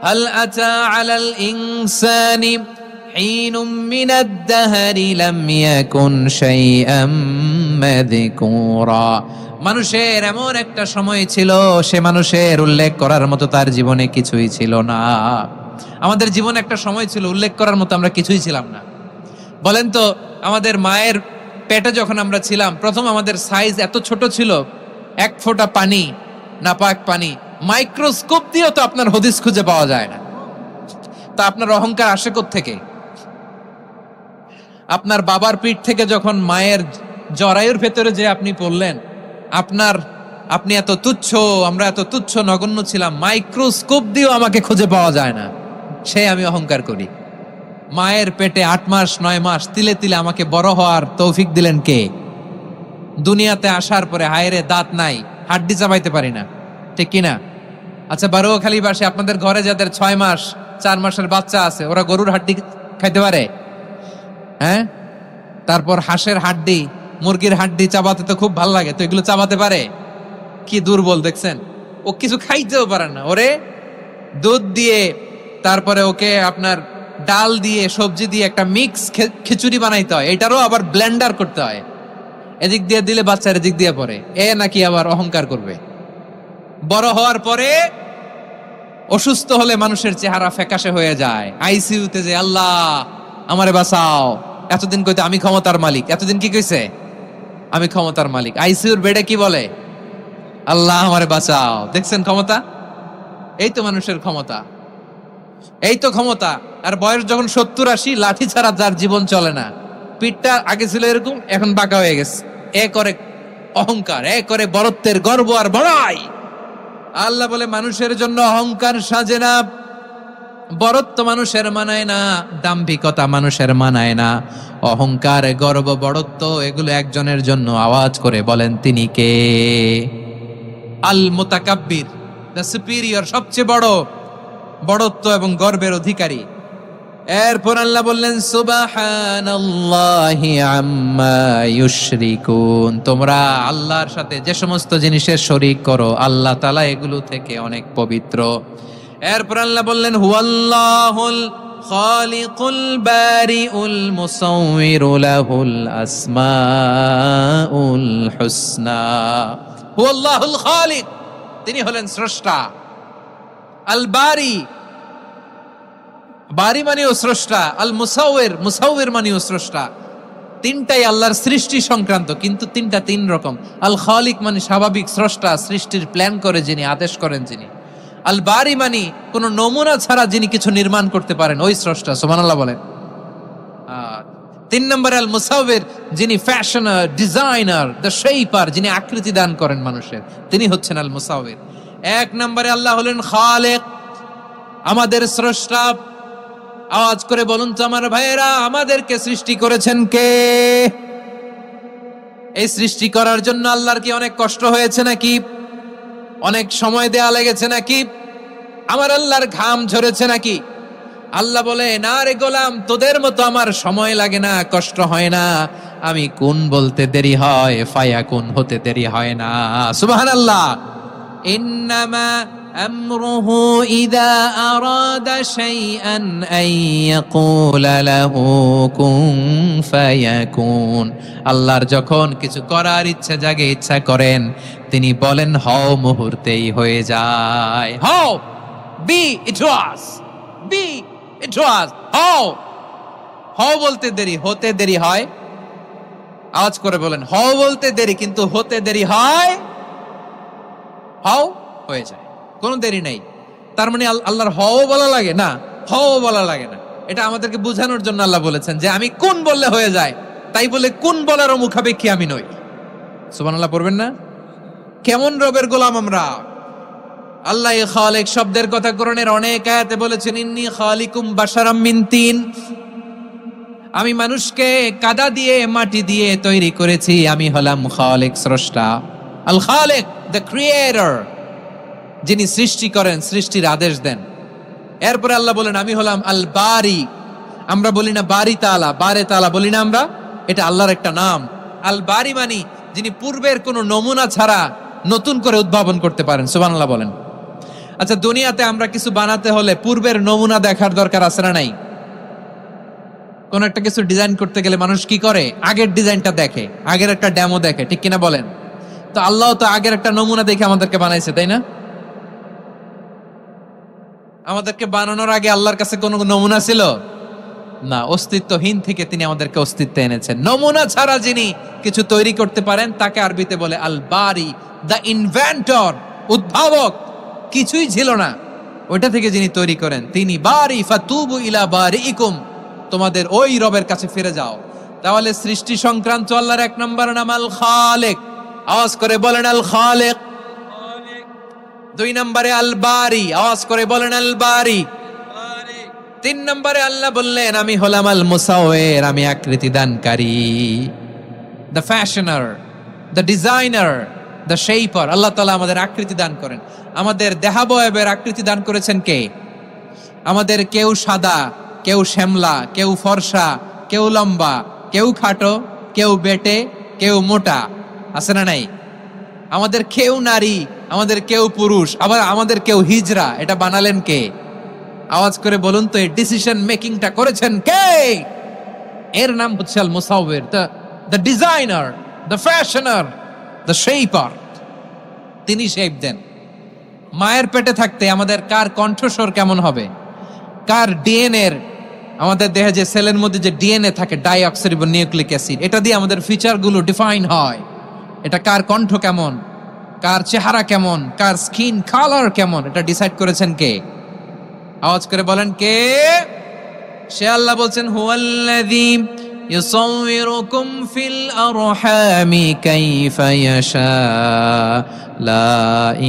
হাল আতা আলাল ইনসানি হিনুম মিনাদ দাহরি লাম ইয়াকুন শাইআম মাযকুরা, মানুষের এমন একটা সময় ছিল সে মানুষের উল্লেখ করার মতো তার জীবনে কিছুই ছিল না। আমাদের জীবনে একটা সময় ছিল উল্লেখ করার মতো আমরা কিছুই ছিলাম না। বলেন তো আমাদের মায়ের পেটে যখন আমরা ছিলাম, প্রথম আমাদের সাইজ এত ছোট ছিল, এক ফোঁটা পানি, নাপাক পানি, মাইক্রোস্কোপ দিয়েও তো আপনার হদিস খুঁজে পাওয়া যায় না। তা আপনার অহংকার আসে কোত্থেকে? আপনার বাবার পিঠ থেকে যখন মায়ের জরায়ুর ভেতরে যে আপনি পড়লেন, আপনি এত তুচ্ছ, আমরা এত তুচ্ছ নগণ্য ছিলাম, মাইক্রোস্কোপ দিয়েও আমাকে খুঁজে পাওয়া যায় না, সে আমি অহংকার করি। মায়ের পেটে 8 মাস 9 মাস তিলে তিলে আমাকে বড় হওয়ার তৌফিক দিলেন কে? দুনিয়াতে আসার পরে হায়রে দাঁত নাই, হাড্ডি চাবাইতে পারি না, ঠিক কিনা? আচ্ছা বারোখালী বাসে আপনাদের ঘরে যাদের 6 মাস 4 মাসের বাচ্চা আছে, ওরা গরুর হাড্ডি খাইতে পারে? হ্যাঁ? তারপর হাঁসের হাড্ডি, মুরগির হাড্ডি চাবাতে তো খুব ভাল লাগে, তো এগুলো চাবাতে পারে? কি দুর্বল দেখছেন, ও কিছু খাইতেও পারে না। ওরে দুধ দিয়ে, তারপরে ওকে আপনার ডাল দিয়ে, সবজি দিয়ে একটা মিক্স খিচুড়ি বানাইতে হয়, এটারও আবার ব্লেন্ডার করতে হয়, এদিক দিয়ে দিলে বাচ্চার এদিক দিয়ে পড়ে। এ নাকি আবার অহংকার করবে? বড় হওয়ার পরে অসুস্থ হলে মানুষের চেহারা ফ্যাকাশে হয়ে যায়, আইসিইউতে যে আল্লাহ আমারে বাঁচাও, এতদিন কইতে আমি ক্ষমতার মালিক, এতদিন কি কইছে? আমি ক্ষমতার মালিক। আইসিইউর বেডে কি বলে? আল্লাহ আমারে বাঁচাও। দেখছেন ক্ষমতা? এই তো মানুষের ক্ষমতা, এই তো ক্ষমতা। আর বয়স যখন 70-80, লাঠি ছাড়া যার জীবন চলে না, পিঠটা আগে ছিল এরকম, এখন বাঁকা হয়ে গেছে। এ করে অহংকার, এ করে বরত্বের গর্ব আর বড়াই। আল্লাহ বলে মানুষের জন্য অহংকার সাজে না, বরত্ব মানুষের মানায় না, দাম্ভিকতা মানুষের মানায় না, অহংকার, গর্ব, বড়ত্ব এগুলো একজনের জন্য। আওয়াজ করে বলেন তিনি কে? আল মুতাকাব্বির, দ্য সুপিরিয়র, সবচেয়ে বড়, বড়ত্ব এবং গর্বের অধিকারী। এরপর আল্লাহ বললেন সুবহানাল্লাহি আম্মা ইউশরিকুন, তোমরা আল্লাহর সাথে যে সমস্ত জিনিসের শরীক করো, আল্লাহ তাআলা এগুলো থেকে অনেক পবিত্র। এরপর আল্লাহ বললেন হুয়াল্লাহুল খালিকুল বারিউল মুসাউবিরু লাহুল আসমাউল হুসনা। হুয়াল্লাহুল খালিক, তিনি হলেন স্রষ্টা। আল বারি, বারি মানেও স্রষ্টা। আল মুসাউবির, মুসাউবির মানেও স্রষ্টা। তিনটাই আল্লাহর সৃষ্টি সংক্রান্ত, কিন্তু তিনটা তিন রকম। আল খালিক মানে স্বাভাবিক স্রষ্টা, সৃষ্টির প্ল্যান করে যিনি, আদেশ করেন যিনি। আল বারি মানে কোন নমুনা ছাড়া যিনি কিছু নির্মাণ করতে পারেন, ওই স্রষ্টা। সুবহানাল্লাহ বলেন। 3 নম্বরে আল মুসাউবির, যিনি ফ্যাশনার, ডিজাইনার, দ্য শেপার, যিনি আকৃতি দান করেন মানুষের, তিনি হচ্ছেন আল মুসাউবির। 1 নম্বরে আল্লাহ হলেন খালেক, আমাদের স্রষ্টা। আওয়াজ করে বলুন তো আমার ভাইয়েরা, আমাদেরকে সৃষ্টি করেছেন কে? এই সৃষ্টি করার জন্য আল্লাহর কি অনেক কষ্ট হয়েছে নাকি? অনেক সময় দেয়া লেগেছে নাকি? আমার আল্লাহর ঘাম ঝরেছে নাকি? আল্লাহ বলে না রে গোলাম, তোদের মতো আমার সময় লাগে না, কষ্ট হয় না। আমি কোন বলতে দেরি হয়, ফায়াকুন হতে দেরি হয় না। সুবহানাল্লাহ। ইন্নামা আমরুহু ইযা আরাদা শাইআন আন ইয়াকুলা লাহু কুন ফায়াকুন। আল্লাহর যখন কিছু করার ইচ্ছা জাগে, ইচ্ছা করেন, তিনি বলেন হও, মুহূর্তেই হয়ে যায়। হও, বি, ইট ওয়াজ, বি, ইট ওয়াজ, হও। হও বলতে দেরি, হতে দেরি হয়। আওয়াজ করে বলেন, হও বলতে দেরি কিন্তু হতে দেরি হয়, হও হয়ে যায়, কোনো দেরি নাই। তার মানে আল্লাহর হও বলা লাগে না, হও বলা লাগে না। এটা আমাদেরকে বোঝানোর জন্য আল্লাহ বলেছেন যে আমি কোন বললে হয়ে যায়, তাই বলে কোন বলারও মুখাপেক্ষী আমি নই। সুবহানাল্লাহ পড়বেন না? কেমন রবের গোলাম আমরা। আল্লাহ খালিক শব্দের কথা কোরআনের অনেক আয়াতে বলেছেন, ইন্নী খালিকুম বাশারাম মিন তিন, আমি মানুষকে কাদা দিয়ে মাটি দিয়ে তৈরি করেছি, আমি হলাম খালিক, স্রষ্টা। আল খালিক, দ্য ক্রিয়েটর, যিনি সৃষ্টি করেন, সৃষ্টির আদেশ দেন। এরপরে আল্লাহ বলেন আমি হলাম আল বারি। আমরা বলি না বারি তাআলা, বারে তাআলা বলি না আমরা, এটা আল্লাহর একটা নাম। আল বারি মানে যিনি পূর্বের কোনো নমুনা ছাড়া নতুন করে উদ্ভাবন করতে পারেন। সুবহানাল্লাহ বলেন। আচ্ছা, দুনিয়াতে আমরা কিছু বানাতে হলে পূর্বের নমুনা দেখার দরকার আছে না নাই? কোন একটা কিছু ডিজাইন করতে গেলে মানুষ কি করে? আগের ডিজাইনটা দেখে, আগের একটা ডেমো দেখে, ঠিক কিনা বলেন? তো আল্লাহ তো আগের একটা নমুনা দেখে আমাদেরকে বানাইছে, তাই না? আমাদেরকে বানানোর আগে আল্লাহর কাছে কোনো নমুনা ছিল না, অস্তিত্বহীন থেকে তিনি আমাদেরকে অস্তিত্বে এনেছেন। নমুনা ছাড়া যিনি কিছু তৈরি করতে পারেন তাকে আরবিতে বলে আল বারি, দ্য ইনভেন্টর, উদ্ভাবক। কিছুই ছিল না, ওইটা থেকে যিনি তৈরি করেন তিনি বারি। ফাতুবু ইলা বারিইকুম, তোমাদের ওই রবের কাছে ফিরে যাও। তাহলে সৃষ্টি সংক্রান্ত আল্লাহর এক নম্বর নাম আল খালিক। আওয়াজ করে বলেন আল খালিক। দুই নম্বরে আল বারি, আওয়াজ করে বলেন আল বারি। তিন নম্বরে আল্লাহ বললেন আমি হলাম আল মুসাওয়ির, আমি আকৃতি দানকারী, the fashioner, the designer, the shaper. Allah তাআলা আমাদের আকৃতি দান করেন। আমাদের দেহাবয়বের আকৃতি দান করেছেন কে? আমাদের কেউ সাদা, কেউ শ্যামলা, কেউ ফর্সা, কেউ লম্বা, কেউ খাটো, কেউ বেটে, কেউ মোটা, আছে না নাই? আমাদের কেউ নারী, আমাদের কেউ পুরুষ, আবার আমাদের কেউ হিজড়া। এটা বানালেন কে? আওয়াজ করে বলুন তো, এই ডিসিশন মেকিংটা করেছেন কে? এর নাম হচ্ছে আল মুসাওয়ির, the designer, the fashioner, the shaper. তিনি শেপ দেন। মায়ের পেটে থাকতে আমাদের কার কণ্ঠস্বর কেমন হবে, কার ডিএনএ, আমাদের দেহে যে সেলের মধ্যে যে ডিএনএ থাকে, ডাইঅক্সিরিবো নিউক্লিক অ্যাসিড, এটা দিয়ে আমাদের ফিচারগুলো ডিফাইন হয়। এটা কার কণ্ঠ কেমন, কার চেহারা কেমন, কার স্কিন কালার কেমন, এটা ডিসাইড করেছেন কে? আওয়াজ করে বলেন কে? সে আল্লাহ বলছেন হুয়াল্লাযী ইউসাউয়িরুকুম ফিল আরহামি কাইফা ইয়াশা লা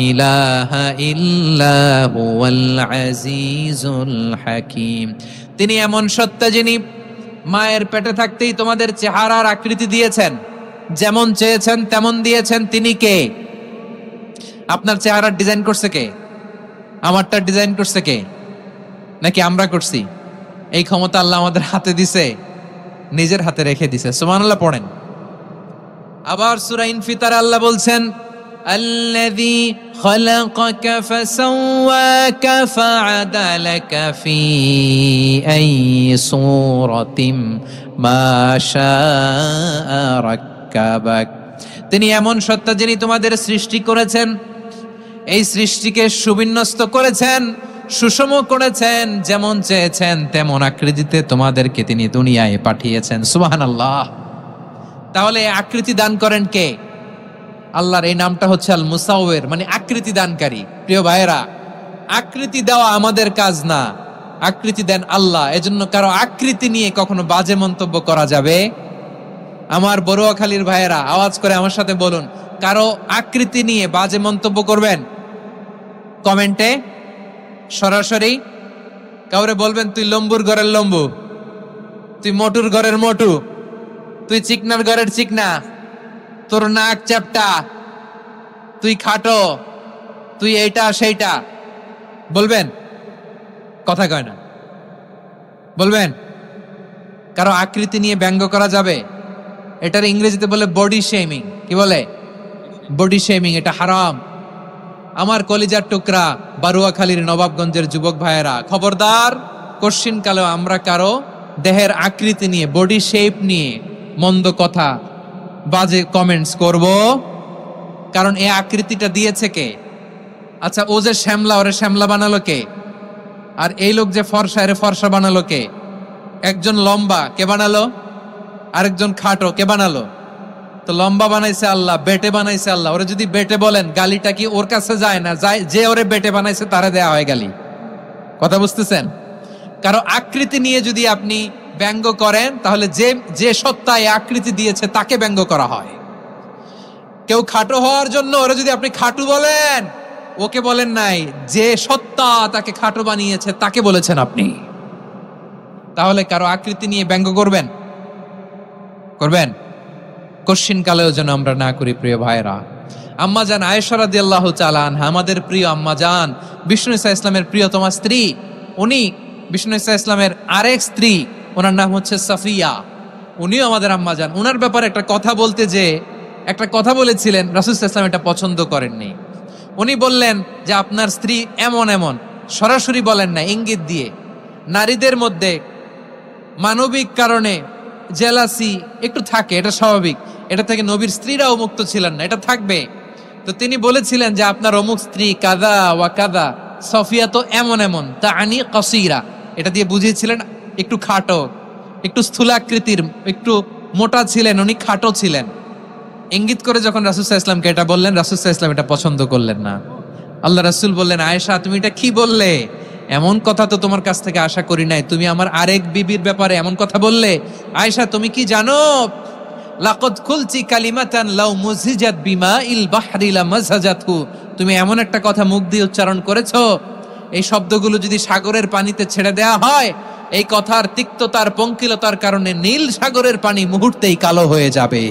ইলাহা ইল্লা হুয়াল আজিজুল হাকীম। তিনি এমন সত্তা যিনি মায়ের পেটে থাকতেই তোমাদের চেহারার আকৃতি দিয়েছেন, যেমন চেয়েছেন তেমন দিয়েছেন। তিনি কে? আপনার চেহারার ডিজাইন করছে কে? আমারটা ডিজাইন করছে কে? নাকি আমরা করছি? এই ক্ষমতা আল্লাহ আমাদের হাতে দিছে, নিজের হাতে রেখে দিছে। সুবহানাল্লাহ পড়েন। আবার সূরা ইনফিতারে আল্লাহ বলছেন আল্লাযী খালাকাকা ফাসাওয়াকা ফাআদালাকা ফি আইয়ি সূরাতিন মা শাআ রাক্কাবাক। তিনি এমন সত্তা যিনি তোমাদের সৃষ্টি করেছেন, এই সৃষ্টিকে সুবিন্যস্ত করেছেন, সুষম করেছেন, যেমন চেয়েছেন তেমন আকৃতিতে তোমাদেরকে তিনি দুনিয়ায় পাঠিয়েছেন। সুবহানাল্লাহ। তাহলে আকৃতি দান করেন কে? আল্লাহর এই নামটা হচ্ছে আল মুসাওয়ির, মানে আকৃতি দানকারী। প্রিয় ভাইয়েরা, আকৃতি দেওয়া আমাদের কাজ না, আকৃতি দেন আল্লাহ। এজন্য কারো আকৃতি নিয়ে কখনো বাজে মন্তব্য করা যাবে? আমার বড়ুয়াখালীর ভাইয়েরা আওয়াজ করে আমার সাথে বলুন, কারো আকৃতি নিয়ে বাজে মন্তব্য করবেন? কমেন্টে সরাসরি কাউরে বলবেন তুই লম্বুর ঘরের লম্বু, তুই মোটুর ঘরের মোটু, তুই চিকনার ঘরের চিকনা, তোর নাক চ্যাপটা, তুই খাটো, তুই এইটা সেইটা বলবেন? কথা কয় না, বলবেন? কারো আকৃতি নিয়ে ব্যঙ্গ করা যাবে? এটার ইংরেজিতে বলে বডি শেমিং। কি বলে? Body shaming. এটা হারাম। আমার কলিজার টুকরা বারুয়াখালীর নবাবগঞ্জের যুবক ভাইয়েরা, খবরদার, কোশ্চিন কালেও আমরা কারো দেহের আকৃতি নিয়ে, বডি শেপ নিয়ে মন্দ কথা, বাজে কমেন্টস করব? কারণ এই আকৃতিটা দিয়েছে কে? আচ্ছা, ও যে শ্যামলা, ওরে শ্যামলা বানালো কে? আর এই লোক যে ফর্সা, এর ফর্সা বানালো কে? একজন লম্বা, কে বানালো? আরেকজন খাটো, কে বানালো? তো লম্বা বানাইছে আল্লাহ, বেটে বানাইছে আল্লাহ। ওরে যদি বেটে বলেন, গালিটা কি ওর কাছে যায় না? যায়। যে ওরে বেটে বানাইছে তারে দেয়া হয় গালি। কথা বুঝতেছেন? কারো আকৃতি নিয়ে যদি আপনি ব্যঙ্গ করেন, তাহলে যে যে সত্তা এই আকৃতি দিয়েছে তাকে ব্যঙ্গ করা হয়। কেউ খাটো হওয়ার জন্য ওরা যদি আপনি খাটু বলেন, ওকে বলেন নাই, যে সত্তা তাকে খাটো বানিয়েছে তাকে বলেছেন আপনি। তাহলে কারো আকৃতি নিয়ে ব্যঙ্গ করবেন? করবেন? কশ্চিন কালেও যেন আমরা না করি প্রিয় ভাইরা। আম্মা জান আয়েশা রাদিয়াল্লাহু তাআলা আনহা, আমাদের প্রিয় আম্মা জান, বিষ্ণু ইসা ইসলামের প্রিয়তমা স্ত্রী, উনি বিষ্ণু ইসা ইসলামের আরেক স্ত্রী, ওনার নাম হচ্ছে সাফিয়া, উনিও আমাদের আম্মা জান। ওনার ব্যাপারে একটা কথা বলতে যে একটা কথা বলেছিলেন, রাসূল সাল্লাল্লাহু আলাইহি ওয়াসাল্লাম এটা পছন্দ করেননি। উনি বললেন যে আপনার স্ত্রী এমন এমন, সরাসরি বলেন না, ইঙ্গিত দিয়ে। নারীদের মধ্যে মানবিক কারণে জেলাসি একটু থাকে, এটা স্বাভাবিক। এটা থেকে নবীর স্ত্রীরাও মুক্ত ছিলেন না, এটা থাকবে। তো তিনি বলেছিলেন যে আপনার অমুক স্ত্রী কাদা ওয়া কাদা, সফিয়া তো এমন এমন, তা আনি কসিরা, এটা দিয়ে বুঝিয়েছিলেন একটু খাটো, একটু স্থূলাকৃতির, একটু মোটা ছিলেন, উনি খাটো ছিলেন। ইঙ্গিত করে যখন রাসূল সাল্লাল্লাহু আলাইহি ওয়াসাল্লামকে এটা বললেন, রাসূল সাল্লাল্লাহু আলাইহি ওয়াসাল্লাম এটা পছন্দ করলেন না। আল্লাহ রাসূল বললেন, আয়েশা তুমি এটা কি বললে? এমন কথা তো তোমার কাছ থেকে আশা করি নাই, তুমি আমার আরেক বিবির ব্যাপারে এমন কথা বললে। আয়েশা তুমি কি জানো, লাকাদ কুলতি কালিমাতান লাউ মুযিজাত বিমাইল বাহরি লামাযাজাতহু, তুমি এমন একটা কথা মুখ দিয়ে উচ্চারণ করেছো, এই শব্দগুলো যদি সাগরের পানিতে ছেড়ে দেয়া হয়, এই কথার তিক্ততার পঙ্কিলতার কারণে নীল সাগরের পানি মুহূর্তেই কালো হয়ে যাবে।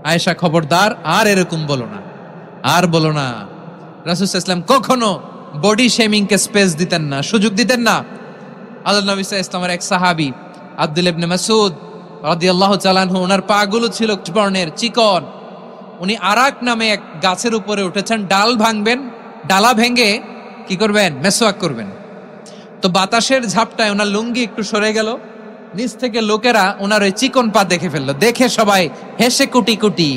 আয়েশা খবরদার, আর এরকম বলো না, আর বলো না। রাসূল সাল্লাল্লাহু আলাইহি ওয়াসাল্লাম কখনো বডি শেমিং কে স্পেস দিতেন না, সুযোগ দিতেন না। আল্লাহ নবী সাল্লাল্লাহু আলাইহি ওয়াসাল্লামের এক সাহাবী আব্দুল্লাহ ইবনে মাসউদ রাদিয়াল্লাহু তাআলা আনহু, ওনার পাগুলো ছিল বর্ণের চিকন। উনি আরাক নামে এক গাছের উপরে উঠেছেন, ডাল ভাঙবেন, ডালা ভেঙে কি করবেন? মেসওয়াক করবেন। তো বাতাসের ঝাপটায় ওনার লুঙ্গি একটু সরে গেল, নিচ থেকে লোকেরা ওনার ওই চিকন পা দেখে ফেললো। দেখে সবাই হেসে কুটি কুটি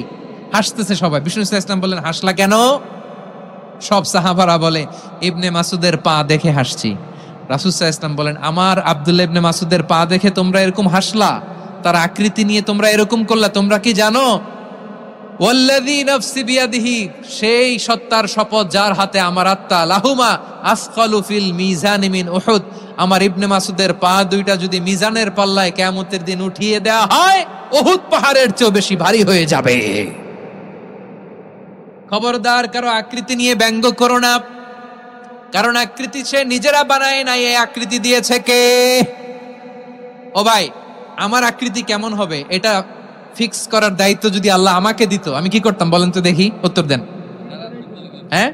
হাসতেছে সবাই। বিষ্ণু সাল্লাল্লাহু আলাইহি ওয়াসাল্লাম বললেন, হাসলা কেন? সব সাহাবারা বলে, ইবনে মাসুদের পা দেখে হাসছি। রাসূল সাল্লাল্লাহু আলাইহি ওয়াসাল্লাম বলেন, আমার আব্দুল্লাহ ইবনে মাসুদের পা দেখে তোমরা এরকম হাসলা, তার আকৃতি নিয়ে তোমরা এরকম করলা, তোমরা কি জানো? ওয়াল্লাযী নাফসি বিয়াদিহি, সেই সত্তার শপথ যার হাতে আমার আত্মা, লাহুমা আসকালু ফিল মিজানি মিন উহুদ, আমার ইবনে মাসুদের পা দুইটা যদি মিজানের পাল্লায় কিয়ামতের দিন উঠিয়ে দেয়া হয়, উহুদ পাহাড়ের চেয়ে বেশি ভারী হয়ে যাবে। খবরদার কারো আকৃতি নিয়ে ব্যঙ্গ করো না, কারণ আকৃতি সে নিজেরা বানায় নাই, এই আকৃতি দিয়েছে কে? ও ভাই, আমার আকৃতি কেমন হবে এটা ফিক্স করার দায়িত্ব যদি আল্লাহ আমাকে দিত, আমি কি করতাম বলেন তো দেখি, উত্তর দেন। হ্যাঁ,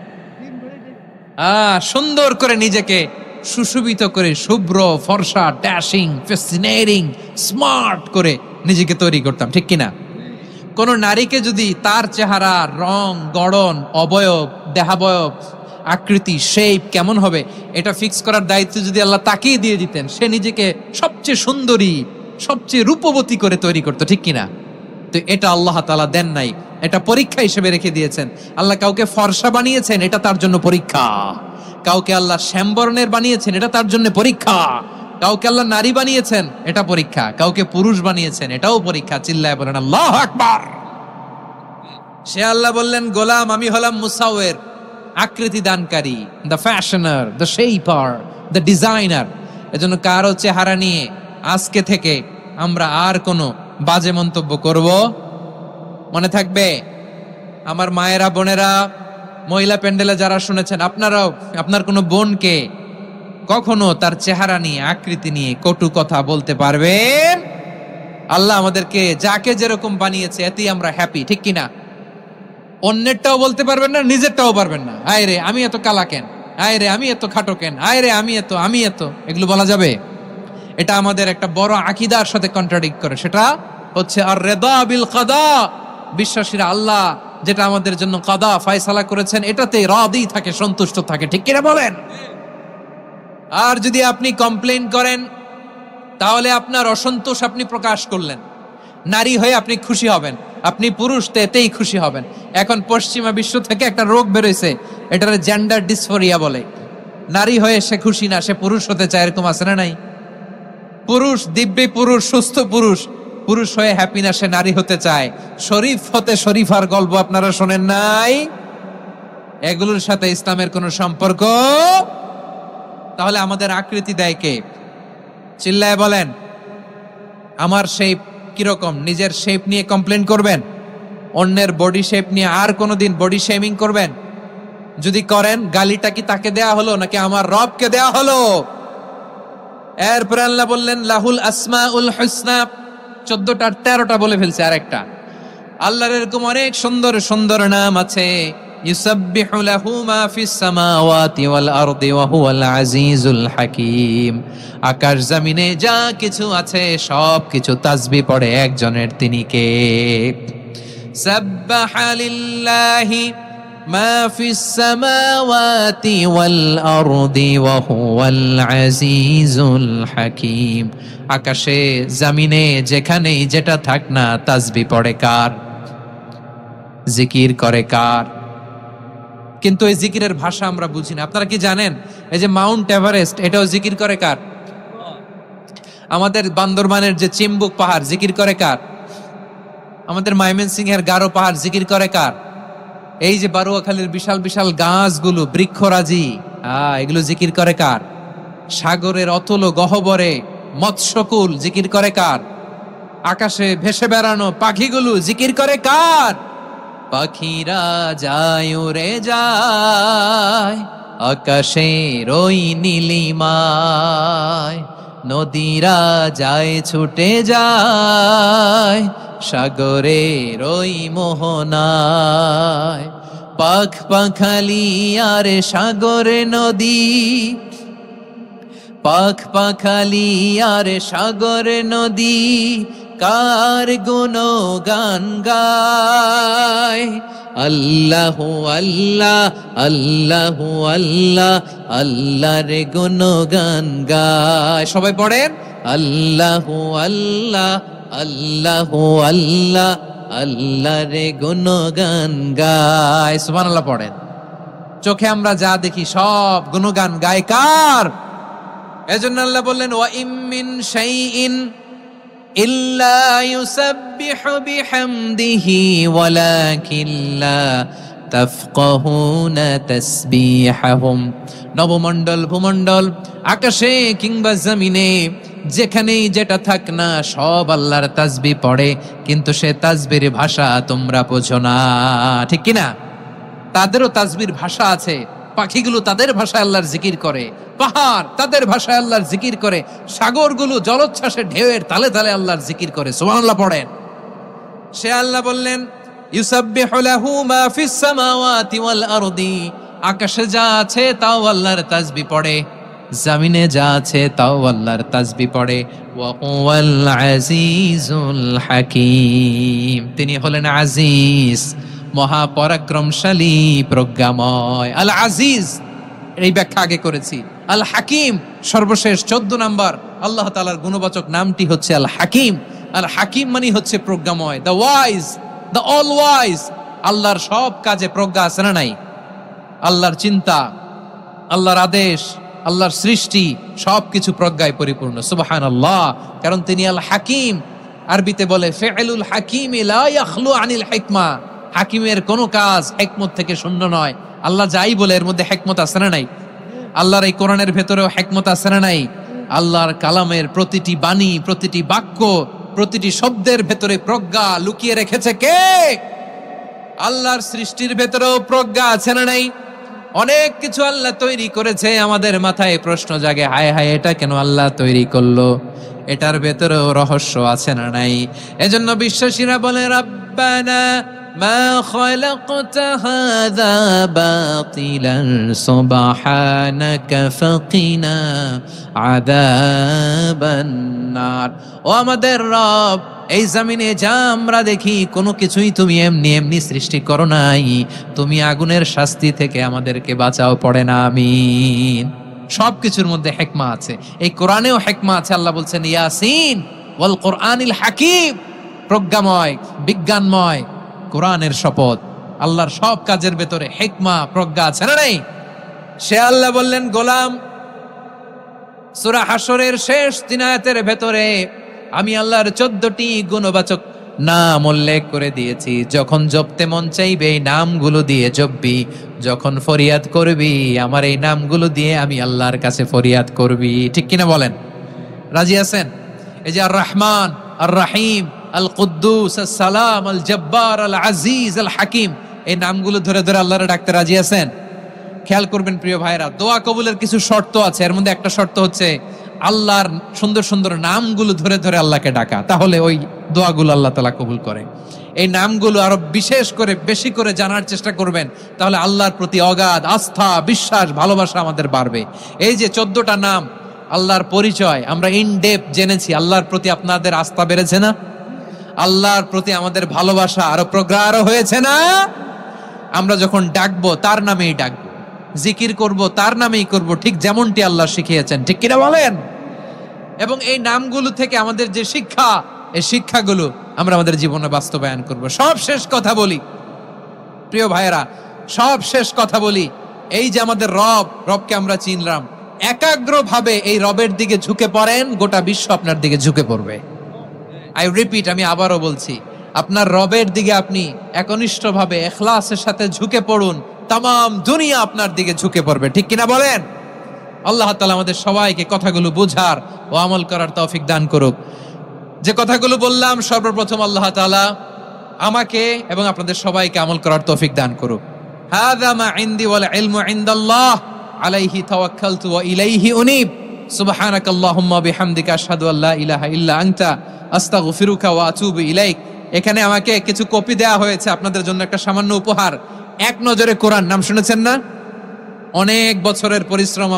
সুন্দর করে নিজেকে সুশোভিত করে, শুভ্র ফর্সা, ড্যাশিং, ফ্যাসিনেটিং, স্মার্ট করে নিজেকে তৈরি করতাম, ঠিক কিনা? কোন নারীকে যদি তার চেহারা, রং, গড়ন, অবয়ব, দেহাবয়ব, আকৃতি, শেপ কেমন হবে এটা ফিক্স করার দায়িত্ব যদি আল্লাহ তাকেই দিয়ে দিতেন, সে নিজেকে সবচেয়ে সুন্দরী, সবচেয়ে রূপবতী করে তৈরি করতো, ঠিক কিনা? তো এটা আল্লাহ তাআলা দেন নাই, এটা পরীক্ষা হিসেবে রেখে দিয়েছেন। আল্লাহ কাউকে ফর্সা বানিয়েছেন, এটা তার জন্য পরীক্ষা। কাউকে আল্লাহ শ্যামবর্ণের বানিয়েছেন, এটা তার জন্য পরীক্ষা। কাউকে আল্লাহ নারী বানিয়েছেন, এটা পরীক্ষা। কাউকে পুরুষ বানিয়েছেন, এটাও পরীক্ষা। চিল্লায় বলেন আল্লাহু আকবার। সে আল্লাহ বললেন, গোলাম আমি হলাম মুসাওয়ের, আকৃতি দানকারী, the fashioner, the shaper, the designer. এজন্য কারো চেহারা নিয়ে আজকে থেকে আমরা আর কোনো বাজে মন্তব্য করব মনে থাকবে। আমার মায়েরা, বোনেরা, মহিলা প্যান্ডেলে যারা শুনেছেন, আপনারাও আপনার কোনো বোনকে কখনো তার চেহারা নিয়ে, আকৃতি নিয়ে কটু কথা বলতে পারবেন? আল্লাহ আমাদেরকে যাকে যেরকম বানিয়েছে এতেই আমরা হ্যাপি, ঠিক কিনা? অন্যেরটাও বলতে পারবেন না, নিজেরটাও পারবেন না। আয় রে আমি এত কালা কেন, আয় রে আমি এত খাটো কেন, আয় রে আমি এত, এগুলো বলা যাবে? এটা আমাদের একটা বড় আকীদার সাথে কন্ট্রাডিক্ট করে। সেটা হচ্ছে আর রিদা বিল কাদা, বিশ্বাসীরা আল্লাহ যেটা আমাদের জন্য কাদা ফয়সালা করেছেন এটাতে রাদি থাকে, সন্তুষ্ট থাকে, ঠিক কিনা বলেন? আর যদি আপনি কমপ্লেইন করেন তাহলে আপনার অসন্তোষ আপনি প্রকাশ করলেন। নারী হয়ে আপনি খুশি হবেন, আপনি পুরুষ তো এতেই খুশি হবেন। এখন পশ্চিমা বিশ্ব থেকে একটা রোগ বেরোইছে, এটার জেন্ডার ডিসফোরিয়া বলে। নারী হয়ে সে খুশি না, সে পুরুষ হতে চায়, এরকম আছে না নাই? পুরুষ, দিব্যি পুরুষ, সুস্থ পুরুষ, পুরুষ হয়ে হ্যাপি না, সে নারী হতে চায়। শরীফ হতে শরীফার গল্প আপনারা শোনেন নাই? এগুলোর সাথে ইসলামের কোনো সম্পর্ক? তাহলে আমাদের আকৃতি দেয় কে? চিল্লায় বলেন। আমার শেপ কিরকম, নিজের শেপ নিয়ে কমপ্লেন করবেন? অন্যের বডি শেপ নিয়ে আর কোনোদিন বডি শেমিং করবেন? যদি করেন, গালিটা কি তাকে দেয়া হলো নাকি আমার রবকে দেয়া হলো? এরপর আল্লাহ বললেন লাহুল আসমাউল হুসনা, 14টার 13টা বলে ফেলছে আরেকটা। আল্লাহর এরকম অনেক সুন্দর সুন্দর নাম আছে। ইউসাব্বিহু লাহু মা ফিস সামাওয়াতি ওয়াল আরদি ওয়া হুয়াল আজিজুল হাকীম। আকাশ জমিনে যা কিছু আছে সব কিছু তাসবিহ পড়ে একজনের, তিনি কে? সাব্বাহা লিল্লাহি মা ফিস সামাওয়াতি ওয়াল আরদি ওয়া হুয়াল আজিজুল হাকীম। আকাশে জমিনে যেখানেই যেটা থাক না, তাসবিহ পড়ে কার? জিকির করে কার? কিন্তু এই জিকিরের ভাষা আমরা বুঝি না। আপনারা কি জানেন এই যে মাউন্ট এভারেস্ট, এটাও জিকির করে কার? আমাদের বান্দরবানের যে চিম্বুক পাহাড়, জিকির করে কার? আমাদের ময়মনসিংহের গারো পাহাড়, জিকির করে কার? এই যে বারুয়াখালীর বিশাল বিশাল গাছগুলো, বৃক্ষরাজি, এগুলো জিকির করে কার? সাগরের অতল গহ্বরে মৎস্যকুল, জিকির করে কার? আকাশে ভেসে বেড়ানো পাখিগুলো, জিকির করে কার? পাখিরা যায় উড়ে যায় আকাশের ওই নীলিমায়, নদীরা যায় ছুটে যায় সাগরের ওই মোহনায়। পাখ পাখালি আর সাগরে নদী, পাখ পাখালি আর সাগরে নদী, কার গুণগান গায়? আল্লাহু আল্লাহ আল্লাহু আল্লাহ, আল্লাহর গুণগান গায়। সবাই পড়েন আল্লাহু আল্লাহ আল্লাহু আল্লাহ, আল্লাহর গুণগান গায়। সুবহানাল্লাহ পড়েন। চোখে আমরা যা দেখি সব গুণগান গায় কার? এজন্য আল্লাহ বললেন ওয়া ইম মিন শাইইন ইল্লা ইউসাব্বিহু বিহামদিহি ওয়ালাকিন লা তাফকাহুনা তাসবিহাহুম। নবমণ্ডল, ভূমণ্ডল, আকাশে কিংবা জমিনে যেখানেই যেটা থাক না, সব আল্লাহর তাসবিহ পড়ে, কিন্তু সে তাসবির ভাষা তোমরা বোঝো না, ঠিক কিনা? তাদেরও তাসবির ভাষা আছে। পাখিগুলো তাদের ভাষায় আল্লাহর জিকির করে, পাহাড় তাদের ভাষায় আল্লাহর জিকির করে, সাগরগুলো জলোচ্ছ্বাসে ঢেউয়ের তালে তালে আল্লাহর জিকির করে। সুবহানাল্লাহ পড়েন। সে আল্লাহ বললেন ইউসাব্বিহু লাহু মা ফিস সামাওয়াতি ওয়াল আরদি, আকাশে যা আছে তাও আল্লাহর তাসবিহ পড়ে, জমিনে যা আছে তাও আল্লাহর তাসবিহ পড়ে। ওয়া হুয়াল আজিজুল হাকীম, তিনি হলেন আজিজ, মহাপরাক্রমশালী, প্রজ্ঞাময়। আল আজিজ, এই ব্যাখ্যা আগে করেছি। আল হাকিম, সর্বশেষ 14 নাম্বার আল্লাহ তাআলার গুণবাচক নামটি হচ্ছে আল হাকিম। আল হাকিম মানে হচ্ছে প্রজ্ঞাময়, the wise, the all wise. আল্লাহর সব কাজে প্রজ্ঞা আছে না নাই? আল্লাহর চিন্তা, আল্লাহর আদেশ, আল্লাহর সৃষ্টি সবকিছু প্রজ্ঞায় পরিপূর্ণ। সুবহানাল্লাহ, কারণ তিনি আল হাকিম। আরবিতে বলে ফি'লুল হাকিমি লা ইয়াখলু আনিল হিকমা, হাকিমের কোনো কাজ হিকমত থেকে শূন্য নয়। আল্লাহ যাই বলে এর মধ্যে হিকমত আছে না নাই? আল্লাহর এই কোরআনের ভেতরেও হিকমত আছে না নাই? আল্লাহর কালামের প্রতিটি বাণী, প্রতিটি বাক্য, প্রতিটি শব্দের ভেতরে প্রজ্ঞা লুকিয়ে রেখেছে কে? আল্লাহর সৃষ্টির ভেতরেও প্রজ্ঞা আছে না নাই? অনেক কিছু আল্লাহ তৈরি করেছে, আমাদের মাথায় প্রশ্ন জাগে, হায় হায় এটা কেন আল্লাহ তৈরি করলো? এটার ভেতরেও রহস্য আছে না নাই? এজন্য বিশ্বাসীরা বলে রাব্বানা মা খালাকতা হাযা বাতিলান সুবহানাকা ফাকিনা আযাবান নার। ও আমাদের রব, এই জমিনে যা আমরা দেখি কোনো কিছুই তুমি এমনি এমনি সৃষ্টি করো নাই, তুমি আগুনের শাস্তি থেকে আমাদেরকে বাঁচাও, পড়ে না আমিন। সবকিছুর মধ্যে হিকমা আছে, এই কোরআনেও হিকমা আছে। আল্লাহ বলছেন ইয়াসিন ওয়াল কোরআনিল হাকিম, প্রজ্ঞাময়, বিজ্ঞানময় কোরআনের শপথ। আল্লাহর সব কাজের ভেতরে হিকমা, প্রজ্ঞা আছে না নাই? সে আল্লাহ বললেন, গোলাম, সূরা হাশরের শেষ 3 আয়াতের ভেতরে আমি আল্লাহর 14টি গুণবাচক নাম উল্লেখ করে দিয়েছি। যখন জপতে মন চাইবে এই নামগুলো দিয়ে জপবি, যখন ফরিয়াদ করবি আমার এই নামগুলো দিয়ে আমি আল্লাহর কাছে ফরিয়াদ করবি। ঠিক কিনা বলেন? রাজি আছেন? এই যে আর রহমান, আর রাহিম, আল কুদ্দুস, আস সালাম, আল জব্বার, আল আজিজ, আল হাকিম, এই নামগুলো ধরে ধরে আল্লাহরে ডাকতে রাজি আছেন? খেয়াল করবেন প্রিয় ভাইরা, দোয়া কবুলের কিছু শর্ত আছে। এর মধ্যে একটা শর্ত হচ্ছে আল্লাহর সুন্দর সুন্দর নামগুলো ধরে ধরে আল্লাহকে ডাকা, তাহলে ওই দোয়াগুলো আল্লাহ তাআলা কবুল করে। এই নামগুলো আরো বিশেষ করে বেশি করে জানার চেষ্টা করবেন, তাহলে আল্লাহর প্রতি অগাধ আস্থা, বিশ্বাস, ভালোবাসা আমাদের বাড়বে। এই যে 14টা নাম আল্লাহর পরিচয় আমরা ইন ডেপথ জেনেছি, আল্লাহর প্রতি আপনাদের আস্থা বেড়েছে না? আল্লাহর প্রতি আমাদের ভালোবাসা আরো প্রগাঢ় হয়েছে না? আমরা যখন ডাকবো তার নামেই ডাকবো, জিকির করব তার নামেই করব, ঠিক যেমনটি আল্লাহ শিখিয়েছেন। ঠিক কিনা বলেন? এবং এই নামগুলো থেকে আমাদের যে শিক্ষা, এই শিক্ষাগুলো আমরা আমাদের জীবনে বাস্তবায়ন করব। সব শেষ কথা বলি প্রিয় ভাইয়েরা, সব শেষ কথা বলি, এই যে আমাদের রবকে আমরা চিনলাম, একাগ্রভাবে এই রবের দিকে ঝুঁকে পড়েন, গোটা বিশ্ব আপনার দিকে ঝুঁকে পড়বে। আই রিপিট, আমি আবারও বলছি, আপনার রবের দিকে আপনি একনিষ্ঠভাবে ইখলাসের সাথে ঝুঁকে পড়ুন, তামাম দুনিয়া আপনার দিকে ঝুঁকে পড়বে। ঠিক কিনা বলেন? আল্লাহ তাআলা আমাদের সবাইকে কথাগুলো বুঝার ও আমল করার তৌফিক দান করুক। যে কথাগুলো বললাম, সর্বপ্রথম আল্লাহ তাআলা আমাকে এবং আপনাদের সবাইকে আমল করার তৌফিক দান করুক। হাযা মা ইনদি ওয়াল ইলমু ইনদাল্লাহ আলাইহি তাওয়াক্কালতু ওয়া ইলাইহি উনীব। সুবহানাকাল্লাহুম্মা বিহামদিকা আশহাদু আল্লা ইলাহা ইল্লা আনতা আস্তাগফিরুকা ওয়া আতুবু ইলাইক। এখানে আমাকে কিছু কপি দেয়া হয়েছে আপনাদের জন্য, একটা সামান্য উপহার। এক নজরে কোরআন নাম শুনেছেন না? অনেক বছরের পরিশ্রম